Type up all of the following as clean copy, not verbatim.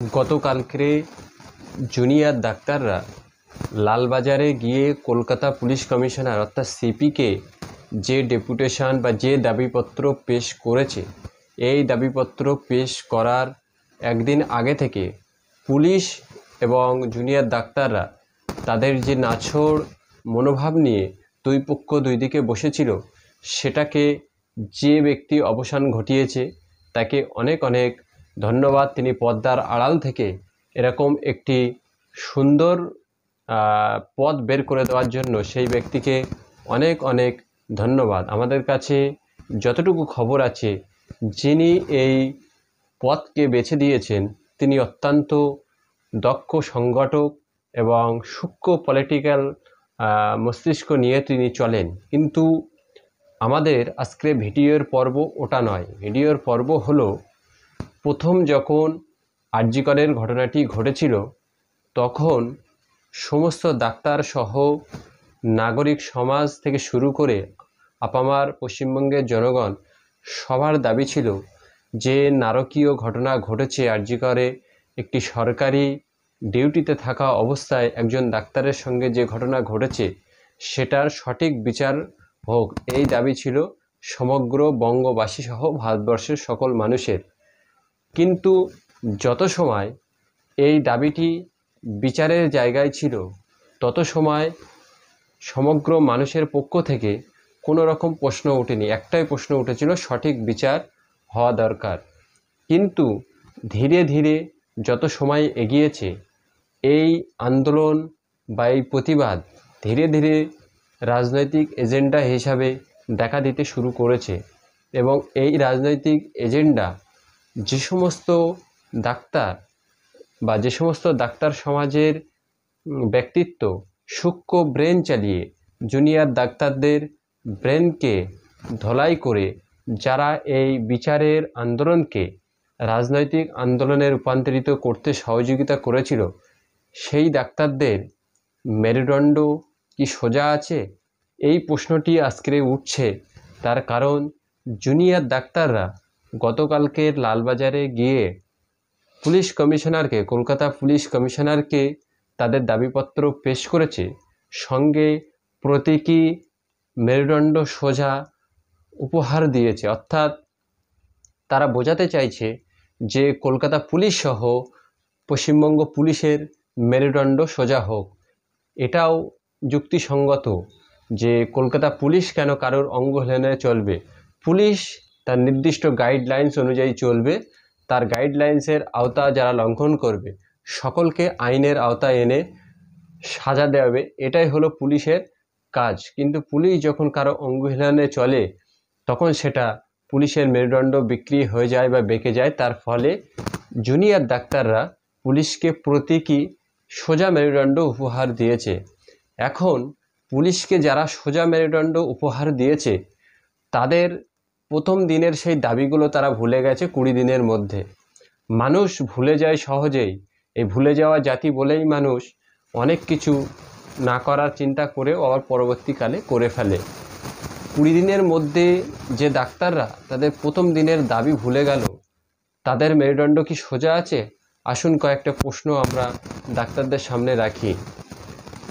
গতকালকে জুনিয়র ডাক্তাররা লালবাজারে গিয়ে কলকাতা পুলিশ কমিশনার অর্থাৎ সিপিকে যে ডেপুটেশন বা যে দাবিপত্র পেশ করেছে, এই দাবিপত্র পেশ করার একদিন আগে থেকে পুলিশ এবং জুনিয়র ডাক্তাররা তাদের যে নাছোড় মনোভাব নিয়ে দুই পক্ষ দুই দিকে বসেছিল, সেটাকে যে ব্যক্তি অবসান ঘটিয়েছে তাকে অনেক অনেক ধন্যবাদ। তিনি পর্দার আড়াল থেকে এরকম একটি সুন্দর পথ বের করে দেওয়ার জন্য সেই ব্যক্তিকে অনেক অনেক ধন্যবাদ। আমাদের কাছে যতটুকু খবর আছে, যিনি এই পথকে বেছে দিয়েছেন তিনি অত্যন্ত দক্ষ সংগঠক এবং সূক্ষ্ম পলিটিক্যাল মস্তিষ্ক নিয়ে তিনি চলেন। কিন্তু আমাদের আজকে ভিডিওর পর্ব ওটা নয়। ভিডিওর পর্ব হলো প্রথম যখন আর.জি. করের ঘটনাটি ঘটেছিল, তখন সমস্ত ডাক্তার সহ নাগরিক সমাজ থেকে শুরু করে আপামার পশ্চিমবঙ্গের জনগণ সবার দাবি ছিল যে নারকীয় ঘটনা ঘটেছে আর.জি. করে একটি সরকারি ডিউটিতে থাকা অবস্থায় একজন ডাক্তারের সঙ্গে যে ঘটনা ঘটেছে সেটার সঠিক বিচার হোক, এই দাবি ছিল সমগ্র বঙ্গবাসী সহ ভারতবর্ষের সকল মানুষের। কিন্তু যত সময় এই দাবিটি বিচারের জায়গায় ছিল, তত সময় সমগ্র মানুষের পক্ষ থেকে কোনো রকম প্রশ্ন ওঠেনি। একটাই প্রশ্ন উঠেছিল, সঠিক বিচার হওয়া দরকার। কিন্তু ধীরে ধীরে যত সময় এগিয়েছে, এই আন্দোলন বা এই প্রতিবাদ ধীরে ধীরে রাজনৈতিক এজেন্ডা হিসাবে দেখা দিতে শুরু করেছে। এবং এই রাজনৈতিক এজেন্ডা যে সমস্ত ডাক্তার বা যে সমস্ত ডাক্তার সমাজের ব্যক্তিত্ব সূক্ষ্ম ব্রেন চালিয়ে জুনিয়র ডাক্তারদের ব্রেনকে ধলাই করে যারা এই বিচারের আন্দোলনকে রাজনৈতিক আন্দোলনে রূপান্তরিত করতে সহযোগিতা করেছিল, সেই ডাক্তারদের মেরুদণ্ড কি সোজা আছে? এই প্রশ্নটি আজকে উঠছে। তার কারণ জুনিয়র ডাক্তাররা গতকালকের লালবাজারে গিয়ে পুলিশ কমিশনারকে, কলকাতা পুলিশ কমিশনারকে তাদের দাবিপত্র পেশ করেছে, সঙ্গে প্রতীকী মেরুদণ্ড সোজা উপহার দিয়েছে। অর্থাৎ তারা বোঝাতে চাইছে যে কলকাতা পুলিশ সহ পশ্চিমবঙ্গ পুলিশের মেরুদণ্ড সোজা হোক। এটাও যুক্তিসঙ্গত যে কলকাতা পুলিশ কেন কারোর অঙ্গ হেলনে চলবে। পুলিশ তার নির্দিষ্ট গাইডলাইন্স অনুযায়ী চলবে। তার গাইডলাইন্সের আওতা যারা লঙ্ঘন করবে সকলকে আইনের আওতায় এনে সাজা দেবে, এটাই হলো পুলিশের কাজ। কিন্তু পুলিশ যখন কারো অঙ্গ হেলনে চলে, তখন সেটা পুলিশের মেরুদণ্ড বিক্রি হয়ে যায় বা বেঁকে যায়। তার ফলে জুনিয়র ডাক্তাররা পুলিশকে প্রতীকী সোজা মেরুদণ্ড উপহার দিয়েছে। এখন পুলিশকে যারা সোজা মেরুদণ্ড উপহার দিয়েছে, তাদের প্রথম দিনের সেই দাবিগুলো তারা ভুলে গেছে 20 দিনের মধ্যে। মানুষ ভুলে যায় সহজেই। এই ভুলে যাওয়া জাতি বলেই মানুষ অনেক কিছু না করার চিন্তা করেও আবার পরবর্তীকালে করে ফেলে। 20 দিনের মধ্যে যে ডাক্তাররা তাদের প্রথম দিনের দাবি ভুলে গেল, তাদের মেরুদণ্ড কি সোজা আছে? আসুন কয়েকটা প্রশ্ন আমরা ডাক্তারদের সামনে রাখি।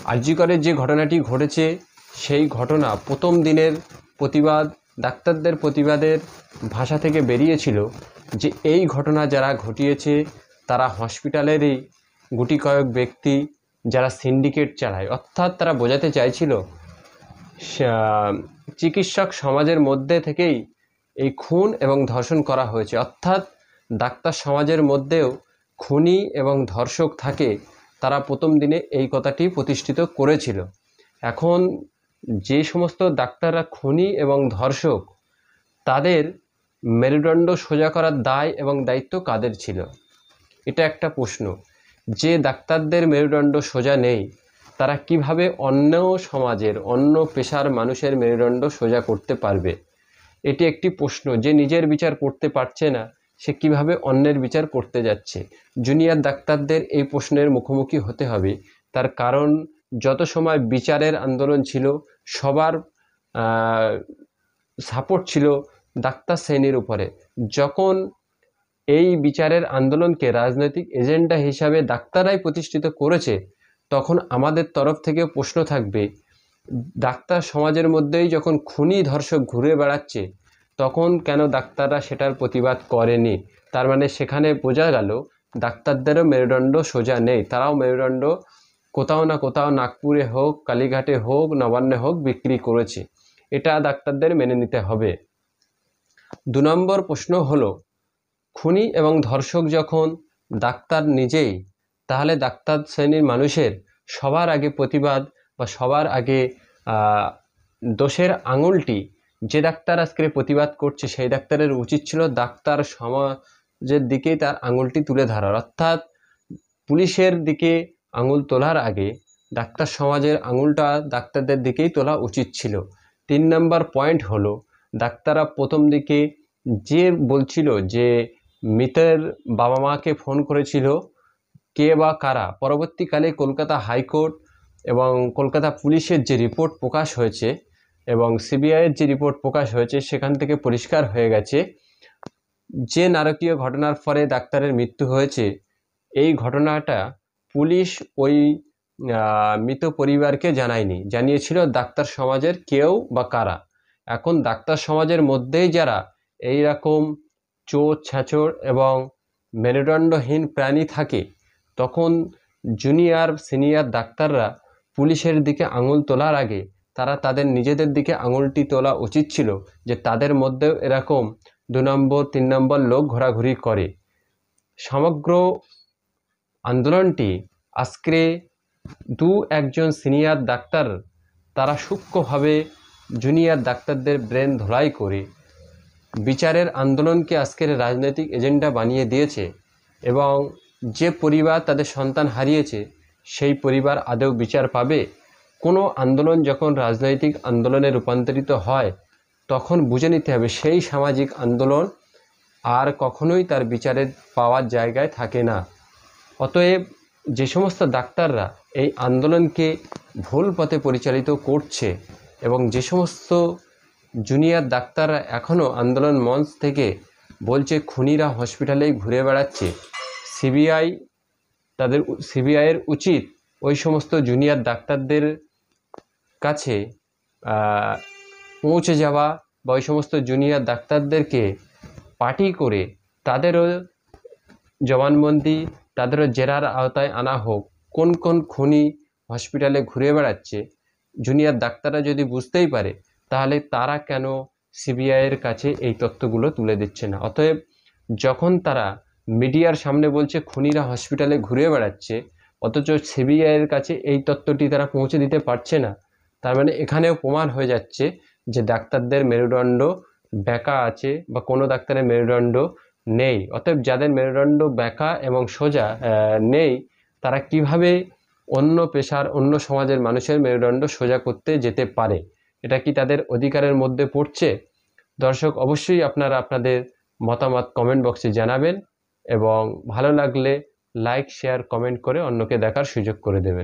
আর.জি. করের যে ঘটনাটি ঘটেছে, সেই ঘটনা প্রথম দিনের প্রতিবাদ, ডাক্তারদের প্রতিবাদের ভাষা থেকে বেরিয়েছিল যে এই ঘটনা যারা ঘটিয়েছে তারা হসপিটালেরই গুটি কয়েক ব্যক্তি যারা সিন্ডিকেট চালায়। অর্থাৎ তারা বোঝাতে চাইছিল চিকিৎসক সমাজের মধ্যে থেকেই এই খুন এবং ধর্ষণ করা হয়েছে। অর্থাৎ ডাক্তার সমাজের মধ্যেও খুনি এবং ধর্ষক থাকে, তারা প্রথম দিনে এই কথাটি প্রতিষ্ঠিত করেছিল। এখন যে সমস্ত ডাক্তাররা খুনি এবং ধর্ষক, তাদের মেরুদণ্ড সোজা করার দায় এবং দায়িত্ব কাদের ছিল? এটা একটা প্রশ্ন। যে ডাক্তারদের মেরুদণ্ড সোজা নেই, তারা কিভাবে অন্য সমাজের, অন্য পেশার মানুষের মেরুদণ্ড সোজা করতে পারবে? এটি একটি প্রশ্ন। যে নিজের বিচার করতে পারছে না, সে কিভাবে অন্যের বিচার করতে যাচ্ছে? জুনিয়র ডাক্তারদের এই প্রশ্নের মুখোমুখি হতে হবে। তার কারণ যত সময় বিচারের আন্দোলন ছিল, সবার সাপোর্ট ছিল ডাক্তার শ্রেণীর উপরে। যখন এই বিচারের আন্দোলনকে রাজনৈতিক এজেন্ডা হিসাবে ডাক্তাররাই প্রতিষ্ঠিত করেছে, তখন আমাদের তরফ থেকে প্রশ্ন থাকবে, ডাক্তার সমাজের মধ্যেই যখন খুনি ধর্ষক ঘুরে বেড়াচ্ছে তখন কেন ডাক্তাররা সেটার প্রতিবাদ করেনি? তার মানে সেখানে বোঝা গেল ডাক্তারদেরও মেরুদণ্ড সোজা নেই, তারাও মেরুদণ্ড কোথাও না কোথাও নাগপুরে হোক, কালীঘাটে হোক, নবান্নে হোক বিক্রি করেছে। এটা ডাক্তারদের মেনে নিতে হবে। 2 নম্বর প্রশ্ন হলো, খুনি এবং ধর্ষক যখন ডাক্তার নিজেই, তাহলে ডাক্তার শ্রেণীর মানুষের সবার আগে প্রতিবাদ বা সবার আগে দোষের আঙুলটি যে ডাক্তার আজকে প্রতিবাদ করছে সেই ডাক্তারের উচিত ছিল ডাক্তার সমাজের দিকেই তার আঙুলটি তুলে ধরার, অর্থাৎ পুলিশের দিকে আঙুল তোলার আগে ডাক্তার সমাজের আঙুলটা ডাক্তারদের দিকেই তোলা উচিত ছিল। 3 নম্বর পয়েন্ট হলো, ডাক্তাররা প্রথম দিকে যে বলছিল যে মৃতের বাবা মাকে ফোন করেছিল কে বা কারা, পরবর্তীকালে কলকাতা হাইকোর্ট এবং কলকাতা পুলিশের যে রিপোর্ট প্রকাশ হয়েছে এবং সিবিআইয়ের যে রিপোর্ট প্রকাশ হয়েছে সেখান থেকে পরিষ্কার হয়ে গেছে যে নারকীয় ঘটনার ফলে ডাক্তারের মৃত্যু হয়েছে, এই ঘটনাটা পুলিশ ওই মৃত পরিবারকে জানায়নি, জানিয়েছিল ডাক্তার সমাজের কেউ বা কারা। এখন ডাক্তার সমাজের মধ্যেই যারা এই রকম চোর ছ্যাঁচড় এবং মেরুদণ্ডহীন প্রাণী থাকে, তখন জুনিয়র সিনিয়র ডাক্তাররা পুলিশের দিকে আঙুল তোলার আগে তারা তাদের নিজেদের দিকে আঙুলটি তোলা উচিত ছিল যে তাদের মধ্যেও এরকম 2 নম্বর 3 নম্বর লোক ঘোরাঘুরি করে। সমগ্র আন্দোলনটি আজকে একজন সিনিয়র ডাক্তার তারা সূক্ষ্মভাবে জুনিয়র ডাক্তারদের ব্রেন ধোলাই করে বিচারের আন্দোলনকে আজকের রাজনৈতিক এজেন্ডা বানিয়ে দিয়েছে এবং যে পরিবার তাদের সন্তান হারিয়েছে সেই পরিবার আদৌ বিচার পাবে? কোনো আন্দোলন যখন রাজনৈতিক আন্দোলনে রূপান্তরিত হয় তখন বুঝে নিতে হবে সেই সামাজিক আন্দোলন আর কখনোই তার বিচারের পাওয়ার জায়গায় থাকে না। অতএব যে সমস্ত ডাক্তাররা এই আন্দোলনকে ভুল পথে পরিচালিত করছে এবং যে সমস্ত জুনিয়র ডাক্তাররা এখনও আন্দোলন মঞ্চ থেকে বলছে খুনিরা হসপিটালেই ঘুরে বেড়াচ্ছে, সিবিআইয়ের উচিত ওই সমস্ত জুনিয়র ডাক্তারদের কাছে পৌঁছে যাওয়া বা ওই সমস্ত জুনিয়র ডাক্তারদেরকে পার্টি করে তাদেরও জবানবন্দি, তাদেরও জেরার আওতায় আনা হোক। কোন কোন খুনি হসপিটালে ঘুরে বেড়াচ্ছে জুনিয়র ডাক্তাররা যদি বুঝতেই পারে তাহলে তারা কেন সিবিআইয়ের কাছে এই তথ্যগুলো তুলে দিচ্ছে না? অতএব যখন তারা মিডিয়ার সামনে বলছে খুনিরা হসপিটালে ঘুরে বেড়াচ্ছে অথচ সিবিআইয়ের কাছে এই তথ্যটি তারা পৌঁছে দিতে পারছে না, তার মানে এখানেও প্রমাণ হয়ে যাচ্ছে যে ডাক্তারদের মেরুদণ্ড বেঁকা আছে বা কোনো ডাক্তারের মেরুদণ্ড নেই। অতএব যাদের মেরুদণ্ড বেঁকা এবং সোজা নেই তারা কিভাবে অন্য পেশার অন্য সমাজের মানুষের মেরুদণ্ড সোজা করতে যেতে পারে? এটা কি তাদের অধিকারের মধ্যে পড়ছে? দর্শক, অবশ্যই আপনারা আপনাদের মতামত কমেন্ট বক্সে জানাবেন এবং ভালো লাগলে লাইক শেয়ার কমেন্ট করে অন্যকে দেখার সুযোগ করে দেবেন।